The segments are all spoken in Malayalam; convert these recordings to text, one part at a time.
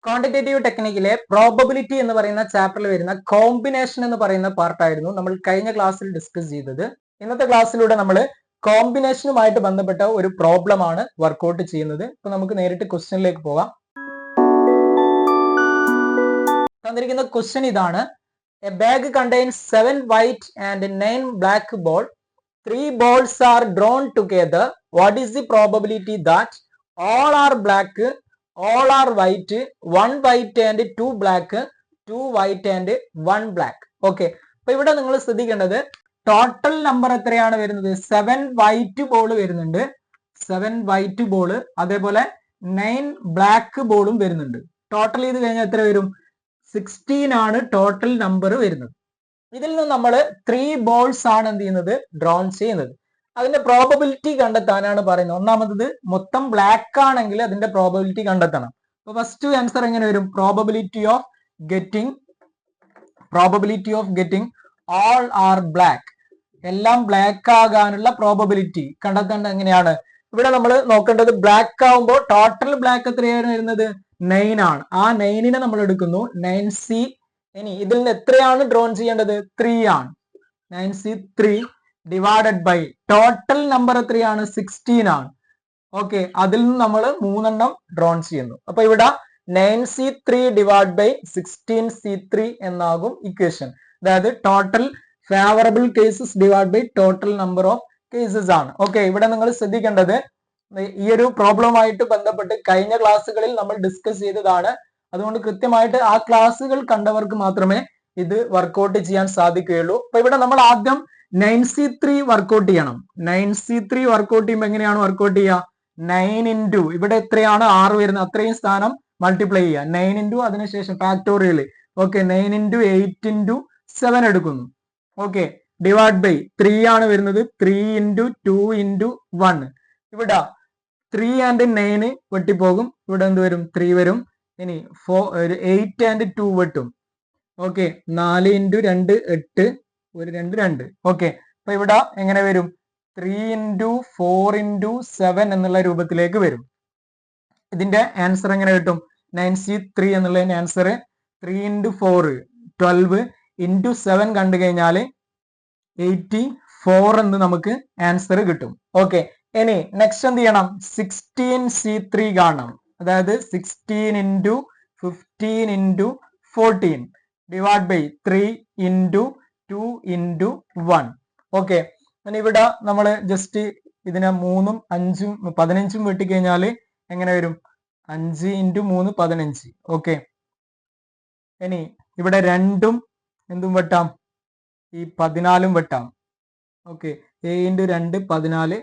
ക്വാണ്ടിറ്റേറ്റീവ് ടെക്നിക്കിലെ പ്രോബബിലിറ്റി എന്ന് പറയുന്ന ചാപ്റ്ററിൽ വരുന്ന കോമ്പിനേഷൻ എന്ന് പറയുന്ന പാർട്ടായിരുന്നു നമ്മൾ കഴിഞ്ഞ ക്ലാസ്സിൽ ഡിസ്കസ് ചെയ്തത്. ഇന്നത്തെ ക്ലാസ്സിലൂടെ നമ്മൾ കോമ്പിനേഷനുമായിട്ട് ബന്ധപ്പെട്ട ഒരു പ്രോബ്ലം ആണ് വർക്ക്ഔട്ട് ചെയ്യുന്നത്. ഇപ്പൊ നമുക്ക് നേരിട്ട് ക്വസ്റ്റ്യനിലേക്ക് പോകാം. തന്നിരിക്കുന്ന ക്വസ്റ്റ്യൻ ഇതാണ്: A bag contains 7 white and 9 black ball. 3 balls are drawn together. What is the probability that all are black, all are white, 1 white and 2 black, 2 white and 1 black? Okay, അപ്പൊ ഇവിടെ നിങ്ങൾ ശ്രദ്ധിക്കേണ്ടത് ടോട്ടൽ നമ്പർ എത്രയാണ് വരുന്നത്? 7 വൈറ്റ് ബോൾ വരുന്നുണ്ട്, 7 വൈറ്റ് ബോൾ, അതേപോലെ 9 ബ്ലാക്ക് ബോളും വരുന്നുണ്ട്. ടോട്ടൽ ചെയ്ത് കഴിഞ്ഞാൽ എത്ര വരും? 16 ആണ് ടോട്ടൽ നമ്പർ വരുന്നത്. ഇതിൽ നിന്ന് നമ്മൾ 3 ബോൾസ് ആണ് എന്ത് ചെയ്യുന്നത്? ഡ്രോൺ ചെയ്യുന്നത്. അതിന്റെ പ്രോബബിലിറ്റി കണ്ടെത്താനാണ് പറയുന്നത്. ഒന്നാമത് മൊത്തം ബ്ലാക്ക് ആണെങ്കിൽ അതിന്റെ പ്രോബബിലിറ്റി കണ്ടെത്തണം. അപ്പൊ ഫസ്റ്റ് ആൻസർ എങ്ങനെ വരും? Probability of getting all R black, എല്ലാം ബ്ലാക്ക് ആകാനുള്ള പ്രോബബിലിറ്റി കണ്ടെത്തേണ്ടത് എങ്ങനെയാണ്? ഇവിടെ നമ്മൾ നോക്കേണ്ടത് ബ്ലാക്ക് ആവുമ്പോൾ ടോട്ടൽ ബ്ലാക്ക് എത്രയാണ് വരുന്നത്? 9 ആണ്. ആ 9നെ നമ്മൾ എടുക്കുന്നു, 9C. ഇനി ഇതിൽ നിന്ന് എത്രയാണ് ഡ്രോൺ ചെയ്യേണ്ടത്? 3 ആണ്. 9C3 divided by total number എത്രയാണ്? 16 ആണ്. ഓക്കെ, അതിൽ നിന്ന് നമ്മൾ 3 ഡ്രോൺ ചെയ്യുന്നു. അപ്പൊ ഇവിടെ 9C3 ഡിവൈഡ് ബൈ 16C3 എന്നാകും ഇക്വേഷൻ. അതായത് total favourable cases divide by total number of cases ആണ്. ഓക്കെ, ഇവിടെ നിങ്ങൾ ശ്രദ്ധിക്കേണ്ടത് ഈ ഒരു പ്രോബ്ലമായിട്ട് ബന്ധപ്പെട്ട് കഴിഞ്ഞ ക്ലാസ്സുകളിൽ നമ്മൾ ഡിസ്കസ് ചെയ്തതാണ്. അതുകൊണ്ട് കൃത്യമായിട്ട് ആ ക്ലാസ്സുകൾ കണ്ടവർക്ക് മാത്രമേ ഇത് വർക്ക്ഔട്ട് ചെയ്യാൻ സാധിക്കുകയുള്ളൂ. അപ്പൊ ഇവിടെ നമ്മൾ ആദ്യം 9C3 വർക്ക്ഔട്ട് ചെയ്യണം. 9C3 വർക്ക്ഔട്ട് ചെയ്യുമ്പോൾ എങ്ങനെയാണ് വർക്ക്ഔട്ട് ചെയ്യുക? 9 ഇൻറ്റു ഇവിടെ എത്രയാണ് 6 വരുന്നത്, അത്രയും സ്ഥാനം മൾട്ടിപ്ലൈ ചെയ്യുക. 9 ഇൻറ്റു അതിനുശേഷം ഫാക്ടോറിയൽ. ഓക്കെ, 9 ഇൻറ്റു 8 ഇൻറ്റു 7 എടുക്കുന്നു. ഓക്കെ, ഡിവൈഡ് ബൈ 3 ആണ് വരുന്നത്. 3 ഇൻറ്റു 2 ഇൻറ്റു 1. ഇവിടെ 3 ആൻഡ് 9 വെട്ടിപ്പോകും. ഇവിടെ എന്ത് വരും? 3 വരും. ഇനി 8 ആൻഡ് 2 വെട്ടും. ഓക്കെ, 4 ഇൻറ്റു 2 8, ഒരു 2 2. ഓക്കെ, അപ്പൊ ഇവിടെ എങ്ങനെ വരും? 3 ഇൻറ്റു 4 ഇൻറ്റു 7 എന്നുള്ള രൂപത്തിലേക്ക് വരും. ഇതിന്റെ ആൻസർ എങ്ങനെ കിട്ടും? 9C3 എന്നുള്ളതിന്റെ ആൻസർ 3 ഇൻറ്റു 4 12 ഇൻറ്റു 7 കണ്ടു കഴിഞ്ഞാൽ 84 എന്ന് നമുക്ക് ആൻസർ കിട്ടും. ഓക്കെ, ഇനി നെക്സ്റ്റ് എന്ത് ചെയ്യണം? 16C3 കാണണം. അതായത് 16 into 15 into 14 divide by 3 into 2 into 1. Okay, ഇവിടെ നമ്മൾ ജസ്റ്റ് ഇതിനെ 3ഉം 5ഉം 15ഉം വെട്ടിക്കഴിഞ്ഞാൽ എങ്ങനെ വരും? 5 ഇൻറ്റു 3 15. ഓക്കെ, ഇനി ഇവിടെ 2ഉം എന്തും വെട്ടാം, ഈ 14ഉം വെട്ടാം. ഓക്കെ, 7 ഇൻറ്റു 2 14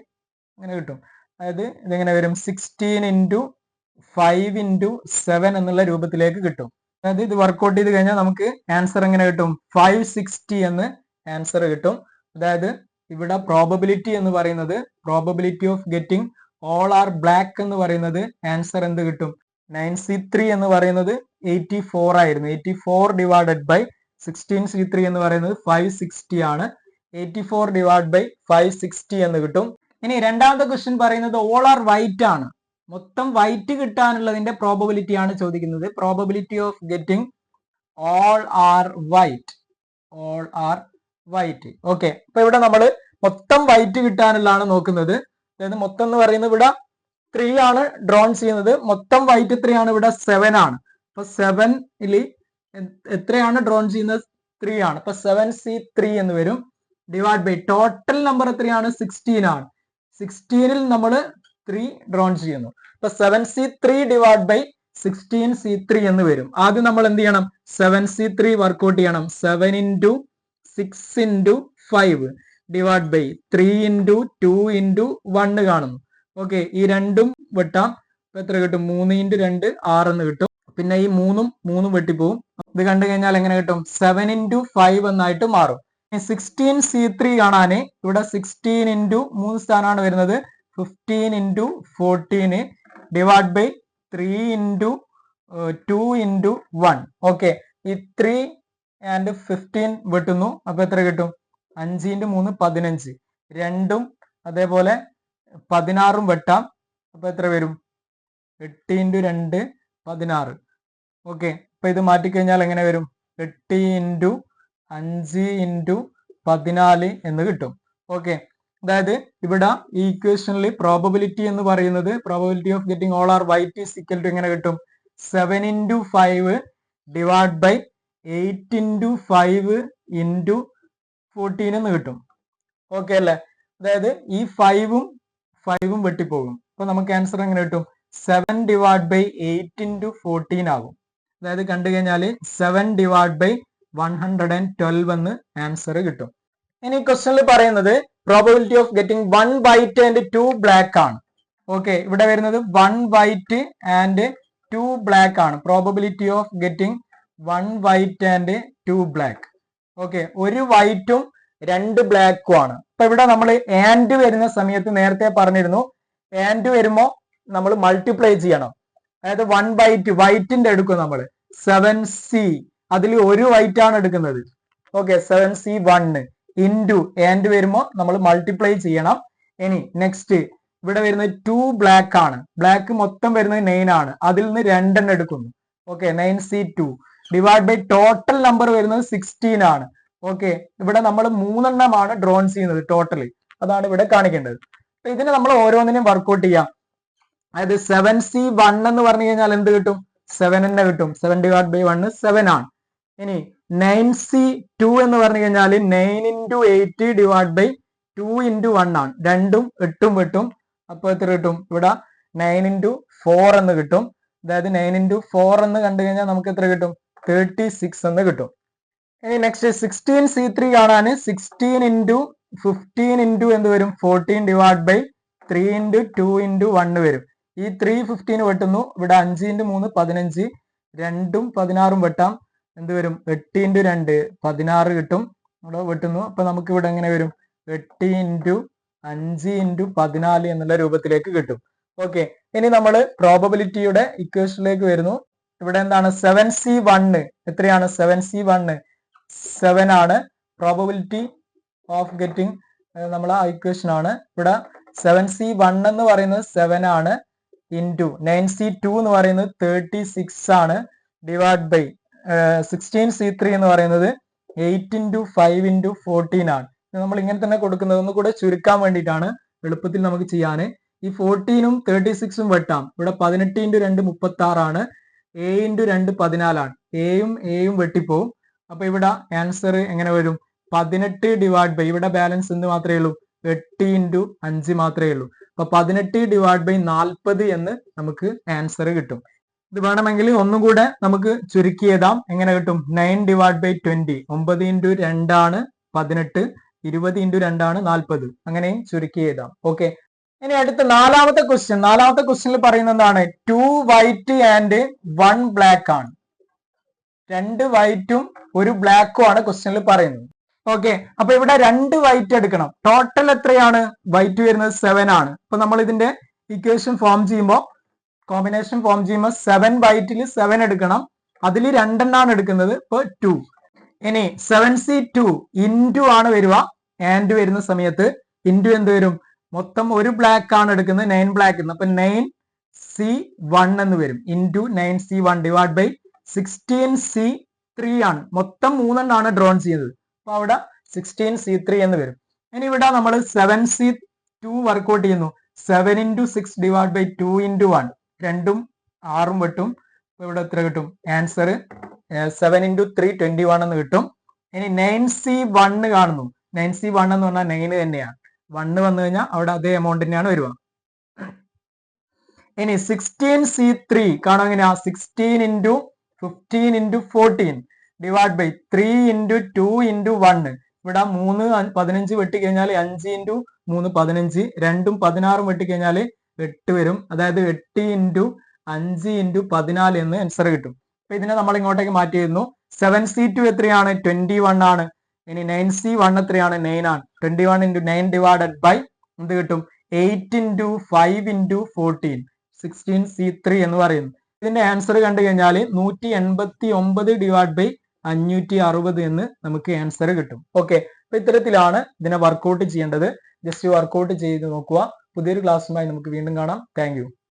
അങ്ങനെ കിട്ടും. അതായത് ഇതെങ്ങനെ വരും? 16 ഇൻറ്റു 5 ഇൻറ്റു 7 എന്നുള്ള രൂപത്തിലേക്ക് കിട്ടും. അതായത് ഇത് വർക്ക്ഔട്ട് ചെയ്ത് കഴിഞ്ഞാൽ നമുക്ക് ആൻസർ എങ്ങനെ കിട്ടും? 560 എന്ന് ആൻസർ കിട്ടും. അതായത് ഇവിടെ പ്രോബബിലിറ്റി എന്ന് പറയുന്നത്, probability of getting all R black എന്ന് പറയുന്നത് ആൻസർ എന്ത് കിട്ടും? 9C3 എന്ന് പറയുന്നത് 84 ആയിരുന്നു. 84 ഡിവൈഡഡ് ബൈ 16C3 എന്ന് പറയുന്നത് 560 ആണ്. 84 ഡിവൈഡ് ബൈ 560 എന്ന് കിട്ടും. ഇനി രണ്ടാമത്തെ ക്വസ്റ്റ്യൻ പറയുന്നത് ഓൾ ആർ വൈറ്റ് ആണ്. മൊത്തം വൈറ്റ് കിട്ടാനുള്ളതിന്റെ പ്രോബബിലിറ്റി ആണ് ചോദിക്കുന്നത്. Probability of getting all are white, all are white. Okay, അപ്പൊ ഇവിടെ നമ്മൾ മൊത്തം വൈറ്റ് കിട്ടാനുള്ളതാണ് നോക്കുന്നത്. അതായത് മൊത്തം എന്ന് പറയുന്നത് ഇവിടെ 3 ആണ് ഡ്രോൺ ചെയ്യുന്നത്. മൊത്തം വൈറ്റ് എത്രയാണ്? ഇവിടെ 7 ആണ്. അപ്പൊ 7ൽ എത്രയാണ് ഡ്രോൺ ചെയ്യുന്നത്? 3 ആണ്. അപ്പൊ 7C3 എന്ന് വരും. ഡിവൈഡ് ബൈ ടോട്ടൽ നമ്പർ എത്രയാണ്? 16 ആണ്. 16ൽ നമ്മൾ 3 ഡ്രോൺ ചെയ്യുന്നു. അപ്പൊ 7C3 ഡിവൈഡ് ബൈ 16C3 എന്ന് വരും. ആദ്യം നമ്മൾ എന്ത് ചെയ്യണം? 7C3 വർക്ക്ഔട്ട് ചെയ്യണം. 7 into 6 into 5 divide by 3 into 2 into 1 കാണുന്നു. ഓക്കെ, ഈ 2ഉം വെട്ടാം. അപ്പൊ എത്ര കിട്ടും? 3 ഇൻറ്റു 2 6 എന്ന് കിട്ടും. പിന്നെ ഈ 3ഉം വെട്ടിപ്പോവും. ഇത് കണ്ടു കഴിഞ്ഞാൽ എങ്ങനെ കിട്ടും? 7 ഇൻറ്റു 5 എന്നായിട്ട് മാറും. 16C3 കാണാന് ഇവിടെ 16 ഇൻറ്റു 3 സ്ഥാനമാണ് വരുന്നത്. 15 into 14 divide by 3 into 2 into 1. Okay, ഈ 3 ആൻഡ് 15 വെട്ടുന്നു. അപ്പൊ എത്ര കിട്ടും? 5 ഇൻറ്റു 3 15. 2ഉം അതേപോലെ 16ഉം വെട്ടാം. അപ്പൊ എത്ര വരും? 8 ഇൻറ്റു 2 16. ഓക്കെ, അപ്പൊ ഇത് മാറ്റിക്കഴിഞ്ഞാൽ എങ്ങനെ വരും? 8 ഇൻറ്റു 5 ഇൻറ്റു 14 എന്ന് കിട്ടും. ഓക്കെ, അതായത് ഇവിടെ ഈ ഇക്വേഷനിൽ പ്രോബബിലിറ്റി എന്ന് പറയുന്നത് probability of getting all are white is equal to എങ്ങനെ കിട്ടും? 7 into 5 divide by 8 into 5 into 14 എന്ന് കിട്ടും. ഓക്കെ അല്ലേ? അതായത് ഈ 5ഉം വെട്ടിപ്പോകും. അപ്പൊ നമുക്ക് ആൻസർ എങ്ങനെ കിട്ടും? 7 ഡിവൈഡ് ബൈ 8 ഇൻറ്റു 14 ആകും. അതായത് കണ്ടു കഴിഞ്ഞാൽ 7 ഡിവൈഡ് ബൈ 112 എന്ന് ആൻസർ കിട്ടും. ഇനി ക്വസ്റ്റനിൽ പറയുന്നത് probability of getting 1 white and 2 black ആണ്. ഓക്കെ, ഇവിടെ വരുന്നത് 1 വൈറ്റ് ആൻഡ് 2 ബ്ലാക്ക് ആണ്. Probability of getting 1 white and 2 black. Okay, ഒരു വൈറ്റും 2 ബ്ലാക്കും ആണ്. അപ്പൊ ഇവിടെ നമ്മൾ ആൻഡ് വരുന്ന സമയത്ത് നേരത്തെ പറഞ്ഞിരുന്നു, ആൻഡ് വരുമ്പോ നമ്മൾ മൾട്ടിപ്ലൈ ചെയ്യണം. അതായത് 1 വൈറ്റിന്റെ എടുക്കും നമ്മൾ 7c, അതിൽ ഒരു വൈറ്റ് ആണ് എടുക്കുന്നത്. ഓക്കെ, 7c1 ഇൻറ്റു ആൻഡ് വരുമ്പോ നമ്മൾ മൾട്ടിപ്ലൈ ചെയ്യണം. ഇനി നെക്സ്റ്റ് ഇവിടെ വരുന്നത് 2 ബ്ലാക്ക് ആണ്. ബ്ലാക്ക് മൊത്തം വരുന്നത് 9 ആണ്. അതിൽ നിന്ന് 2 എടുക്കുന്നു. Okay, 9c2 divide by total number വരുന്നത് 16 ആണ്. ഓക്കെ, ഇവിടെ നമ്മൾ 3 ഡ്രോൺ ചെയ്യുന്നത് ടോട്ടൽ, അതാണ് ഇവിടെ കാണിക്കേണ്ടത്. അപ്പൊ ഇതിന് നമ്മൾ ഓരോന്നിനും വർക്ക്ഔട്ട് ചെയ്യാം. അതായത് 7c1 എന്ന് പറഞ്ഞു കഴിഞ്ഞാൽ എന്ത് കിട്ടും? 7 തന്നെ കിട്ടും. 7 ഡിവൈഡ് ബൈ 1 7 ആണ്. ഇനി 9c2 എന്ന് പറഞ്ഞു കഴിഞ്ഞാൽ 9 ഇൻറ്റു 8 ഡിവൈഡ് ബൈ 2 ഇൻറ്റു 1 ആണ്. 2ഉം 8ഉം വെട്ടും. അപ്പൊ എത്ര കിട്ടും? ഇവിടെ 9 ഇൻറ്റു 4 എന്ന് കിട്ടും. അതായത് 9 ഇൻറ്റു 4 എന്ന് കണ്ടു കഴിഞ്ഞാൽ നമുക്ക് എത്ര കിട്ടും? 36 എന്ന് കിട്ടും. ഇനി നെക്സ്റ്റ് 16c3 കാണാൻ 16 ഇൻറ്റു 15 ഇൻറ്റു എന്ത് വരും? 14 ഡിവൈഡ് ബൈ 3 ഇൻറ്റു 2 ഇൻറ്റു 1 വരും. ഈ 3 15 വെട്ടുന്നു. ഇവിടെ 5 ഇൻറ്റു 3 15, 2ഉം 16ഉം വെട്ടാം. എന്ത് വരും? 8 ഇൻറ്റു 2 16 കിട്ടും. ഇവിടെ വെട്ടുന്നു. അപ്പൊ നമുക്ക് ഇവിടെ എങ്ങനെ വരും? 8 ഇൻറ്റു 5 ഇൻറ്റു 14 എന്നുള്ള രൂപത്തിലേക്ക് കിട്ടും. ഓക്കെ, ഇനി നമ്മൾ പ്രോബബിലിറ്റിയുടെ ഇക്വേഷനിലേക്ക് വരുന്നു. ഇവിടെ എന്താണ്? 7c1 എത്രയാണ്? 7c1 7 ആണ്. പ്രോബബിലിറ്റി ഓഫ് ഗെറ്റിംഗ് നമ്മളെ ഇക്വേഷൻ ആണ്. ഇവിടെ 7c1 എന്ന് പറയുന്നത് 7 ആണ്. ഇൻറ്റു 9c2 എന്ന് പറയുന്നത് 36 ആണ്. ഡിവൈഡ് ബൈ 16c3 എന്ന് പറയുന്നത് 8 ഇൻറ്റു 5 ഇൻറ്റു 14 ആണ്. നമ്മൾ ഇങ്ങനെ തന്നെ കൊടുക്കുന്നത് ഒന്ന് കൂടെ ചുരുക്കാൻ വേണ്ടിയിട്ടാണ്, എളുപ്പത്തിൽ നമുക്ക് ചെയ്യാൻ. ഈ 14ഉം 36ഉം വെട്ടാം. ഇവിടെ 18 ഇൻറ്റു 2 36 ആണ്. a ഇൻറ്റു 2 14 ആണ്. എയും വെട്ടിപ്പോവും. അപ്പൊ ഇവിടെ ആൻസർ എങ്ങനെ വരും? 18 ഡിവൈഡ് ബൈ, ഇവിടെ ബാലൻസ് എന്ത് മാത്രമേ ഉള്ളൂ? 8 ഇൻറ്റു 5 മാത്രമേ ഉള്ളൂ. അപ്പൊ 18 ഡിവൈഡ് ബൈ 40 എന്ന് നമുക്ക് ആൻസർ കിട്ടും. ഇത് വേണമെങ്കിൽ ഒന്നും കൂടെ നമുക്ക് ചുരുക്കി എഴുതാം. എങ്ങനെ കിട്ടും? 9 ഡിവൈഡ് ബൈ 20, 9 ഇൻറ്റു 2 ആണ് 18, 20 ഇൻറ്റു 2 ആണ് 40. അങ്ങനെയും ചുരുക്കി എഴുതാം. ഓക്കെ, ഇനി അടുത്ത നാലാമത്തെ ക്വസ്റ്റ്യനിൽ പറയുന്നത് എന്താണ്? 2 വൈറ്റ് ആൻഡ് 1 ബ്ലാക്ക് ആണ്. 2 വൈറ്റും 1 ബ്ലാക്കും ആണ് ക്വസ്റ്റ്യനിൽ പറയുന്നത്. ഓക്കെ, അപ്പൊ ഇവിടെ 2 വൈറ്റ് എടുക്കണം. ടോട്ടൽ എത്രയാണ്? വൈറ്റ് വരുന്നത് 7 ആണ്. അപ്പൊ നമ്മൾ ഇതിന്റെ ഇക്വേഷൻ ഫോം ചെയ്യുമ്പോൾ, കോമ്പിനേഷൻ ഫോം ചെയ്യുമ്പോൾ 7 വൈറ്റിൽ 7 എടുക്കണം. അതിൽ 2 എടുക്കുന്നത്. ഇപ്പൊ 2. ഇനി 7c2 ഇൻറ്റു ആണ് വരിക. ആൻഡ് വരുന്ന സമയത്ത് ഇൻറ്റു എന്ത് വരും? മൊത്തം 1 ബ്ലാക്ക് ആണ് എടുക്കുന്നത്, 9 ബ്ലാക്ക്. അപ്പൊ 9c1 എന്ന് വരും. Into 9c1 divide by 16c3 ആണ്. മൊത്തം 3 ഡ്രോൺ ചെയ്യുന്നത്. അപ്പൊ അവിടെ 16c3 എന്ന് വരും. ഇനി ഇവിടെ നമ്മൾ 7c2 വർക്ക്ഔട്ട് ചെയ്യുന്നു. 7 ഇൻറ്റു 6 ഡിവൈഡ് ബൈ 2 ഇൻറ്റു 1, 2ഉം 6ഉം വെട്ടും. അപ്പൊ ഇവിടെ എത്ര കിട്ടും? ആൻസർ 7 ഇൻറ്റു 3 21 എന്ന് കിട്ടും. ഇനി 9c1 കാണുന്നു. 9c1 എന്ന് പറഞ്ഞാൽ 9 തന്നെയാണ്. 1 വന്നു കഴിഞ്ഞാൽ അവിടെ അതേ എമൗണ്ട് തന്നെയാണ് വരിക. ഇനി 16c3 കാണാൻ എങ്ങനെയാ? 16 into 15 into 14 divide by 3 into 2 into 1. ഇവിടെ 3 15 വെട്ടിക്കഴിഞ്ഞാൽ 5 ഇൻറ്റു 3 15, 2ഉം 16ഉം വെട്ടിക്കഴിഞ്ഞാൽ 8 വരും. അതായത് 8 ഇൻറ്റു 5 ഇൻറ്റു 14 എന്ന് ആൻസർ കിട്ടും. അപ്പൊ ഇതിനെ നമ്മൾ ഇങ്ങോട്ടേക്ക് മാറ്റിയിരുന്നു. 7c2 എത്രയാണ്? 21 ആണ്. ഇനി 9c1 എത്രയാണ്? 9 ആണ്. 21 ഇൻറ്റു 9 ഡിവൈഡഡ് ബൈ എന്ത് കിട്ടും? 8 ഇൻറ്റു 5 ഇൻറ്റു 14, 16c3 എന്ന് പറയുന്നു. ഇതിന്റെ ആൻസർ കണ്ടു കഴിഞ്ഞാൽ 189 ഡിവൈഡ് ബൈ 560 എന്ന് നമുക്ക് ആൻസർ കിട്ടും. ഓക്കെ, അപ്പൊ ഇത്തരത്തിലാണ് ഇതിനെ വർക്ക്ഔട്ട് ചെയ്യേണ്ടത്. ജസ്റ്റ് വർക്ക്ഔട്ട് ചെയ്ത് നോക്കുക. പുതിയൊരു ക്ലാസ്സുമായി നമുക്ക് വീണ്ടും കാണാം. Thank you.